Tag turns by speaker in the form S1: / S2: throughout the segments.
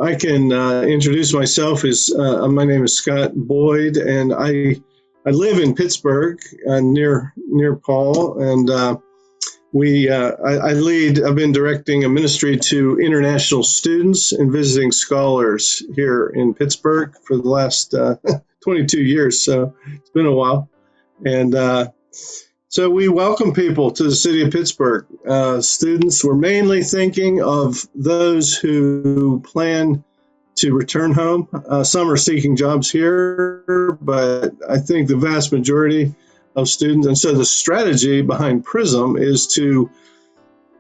S1: I can introduce myself. My name is Scott Boyd, and I live in Pittsburgh, near Paul, and I've been directing a ministry to international students and visiting scholars here in Pittsburgh for the last 22 years. So it's been a while, and so we welcome people to the city of Pittsburgh. Students, we're mainly thinking of those who plan to return home. Some are seeking jobs here, but I think the vast majority of students. And so the strategy behind PRISM is to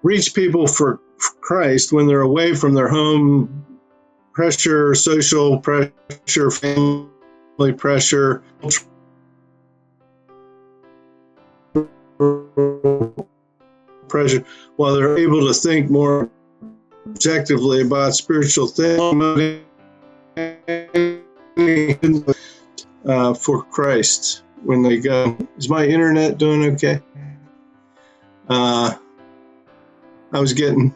S1: reach people for Christ when they're away from their home. Pressure, social pressure, family pressure, while they're able to think more objectively about spiritual things for Christ when they go. Is my internet doing okay? I was getting,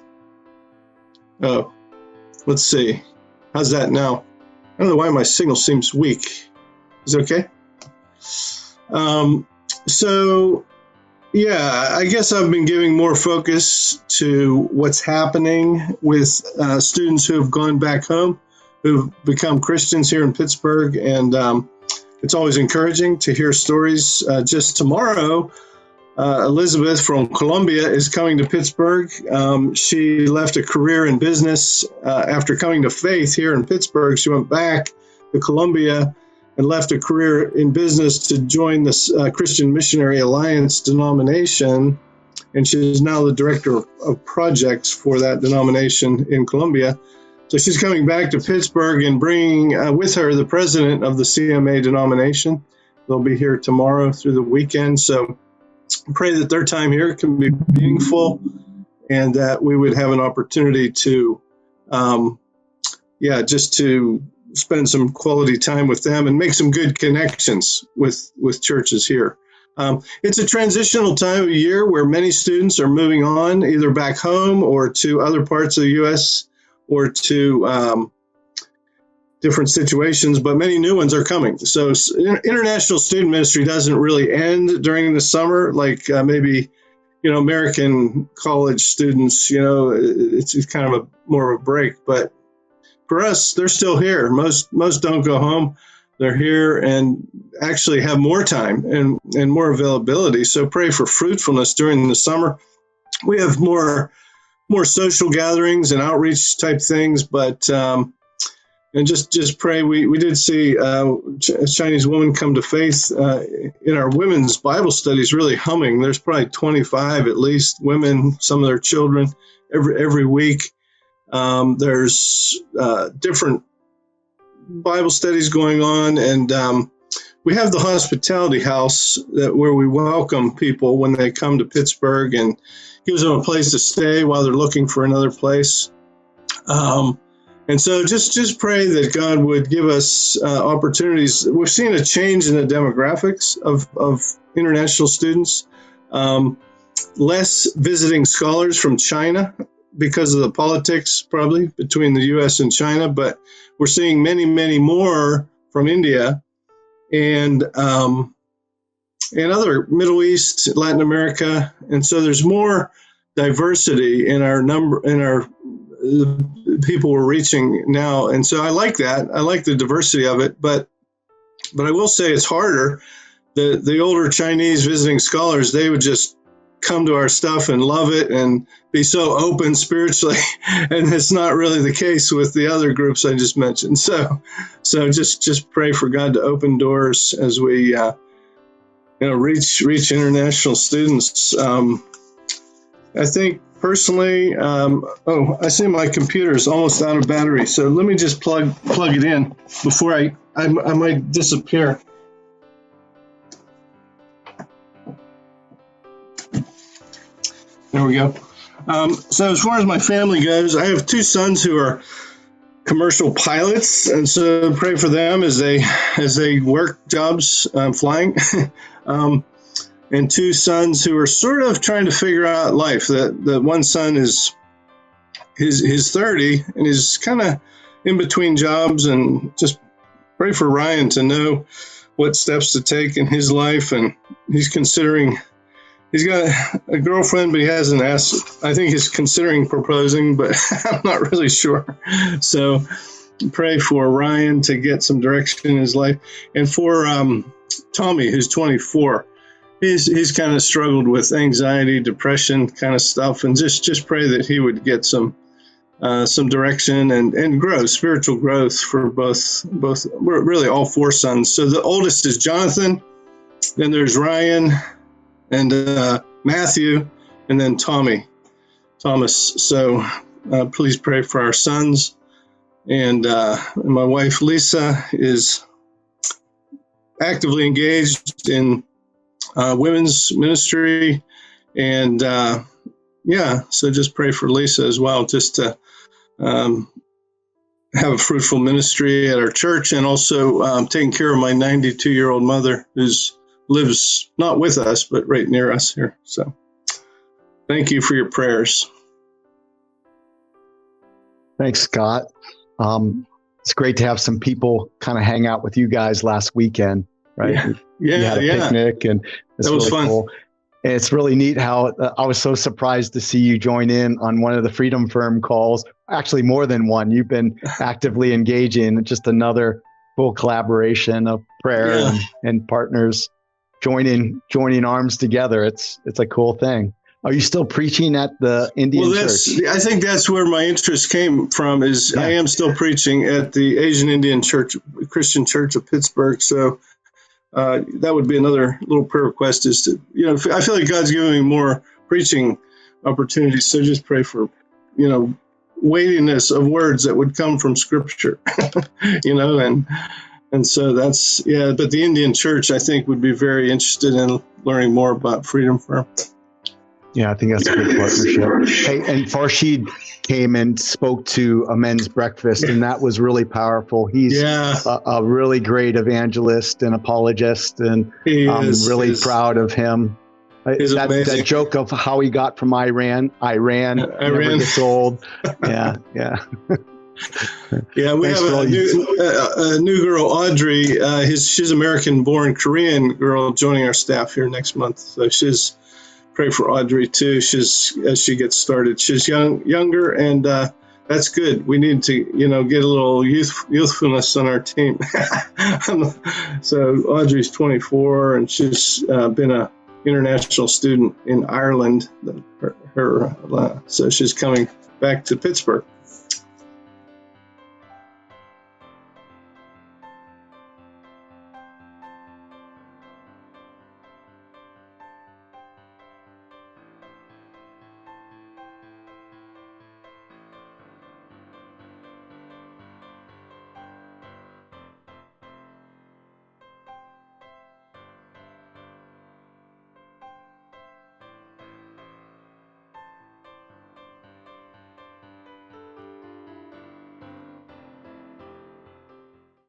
S1: let's see. How's that now? I don't know why my signal seems weak. Is it okay? So, yeah, I guess I've been giving more focus to what's happening with students who have gone back home, who've become Christians here in Pittsburgh, and it's always encouraging to hear stories. Just tomorrow, Elizabeth from Colombia is coming to Pittsburgh. She left a career in business after coming to faith here in Pittsburgh. She went back to Colombia and left a career in business to join the Christian Missionary Alliance denomination. And she is now the director of projects for that denomination in Colombia. So she's coming back to Pittsburgh and bringing with her the president of the CMA denomination. They'll be here tomorrow through the weekend. So pray that their time here can be meaningful and that we would have an opportunity to, just to spend some quality time with them and make some good connections with churches here. It's a transitional time of year where many students are moving on either back home or to other parts of the U.S. or to different situations, but many new ones are coming. So international student ministry doesn't really end during the summer, like maybe, American college students, it's kind of more of a break. But for us, they're still here. Most don't go home. They're here and actually have more time and more availability. So pray for fruitfulness during the summer. We have more social gatherings and outreach type things, but and just pray. We did see a Chinese woman come to faith in our women's Bible studies, really humming. There's probably 25 at least women, some of their children every week. There's different Bible studies going on, and we have the hospitality house where we welcome people when they come to Pittsburgh and gives them a place to stay while they're looking for another place. And so just pray that God would give us opportunities. We've seen a change in the demographics of international students, less visiting scholars from China because of the politics probably between the U.S. and China, but we're seeing many, many more from India and other Middle East, Latin America. And so there's more diversity in our people we're reaching now. And so I like that. I like the diversity of it, but I will say it's harder. The older Chinese visiting scholars, they would just come to our stuff and love it and be so open spiritually. And it's not really the case with the other groups I just mentioned. So just pray for God to open doors as we, reach international students. I think personally, I see my computer is almost out of battery. So let me just plug it in before I might disappear. There we go. So as far as my family goes, I have two sons who are commercial pilots, and so pray for them as they work jobs flying. And two sons who are sort of trying to figure out life. The one son is 30 and is kind of in between jobs, and just pray for Ryan to know what steps to take in his life. And he's got a girlfriend, but he hasn't asked. I think he's considering proposing, but I'm not really sure. So pray for Ryan to get some direction in his life. And for Tommy, who's 24, he's kind of struggled with anxiety, depression kind of stuff. And just pray that he would get some direction and growth, spiritual growth for both, really all four sons. So the oldest is Jonathan, then there's Ryan, and Matthew, and then Thomas. So please pray for our sons. And my wife, Lisa, is actively engaged in women's ministry. And so just pray for Lisa as well, just to have a fruitful ministry at our church, and also taking care of my 92-year-old mother who lives not with us, but right near us here. So thank you for your prayers.
S2: Thanks, Scott. It's great to have some people kind of hang out with you guys last weekend, right?
S1: Yeah,
S2: you had a picnic, and it's
S1: that was
S2: really
S1: fun.
S2: cool. And it's really neat how I was so surprised to see you join in on one of the Freedom Firm calls. Actually, more than one. You've been actively engaging. Just another full collaboration of prayer and partners joining arms together. It's a cool thing. Are you still preaching at the Indian church?
S1: I think that's where my interest came from. I am still preaching at the Asian Indian Church, Christian Church of Pittsburgh. So that would be another little prayer request, is to, I feel like God's giving me more preaching opportunities. So just pray for, weightiness of words that would come from Scripture, and so that's, but the Indian Church, I think, would be very interested in learning more about Freedom Firm.
S2: Yeah, I think that's a good partnership. Hey, and Farshid came and spoke to a men's breakfast, and that was really powerful. He's a really great evangelist and apologist, and I'm really proud of him. That joke of how he got from Iran never gets old. Yeah. Yeah, we have a new girl, Audrey. She's American-born Korean girl joining our staff here next month. So pray for Audrey too. As she gets started, she's younger, and that's good. We need to, get a little youthfulness on our team. So Audrey's 24, and she's been a international student in Ireland. So she's coming back to Pittsburgh.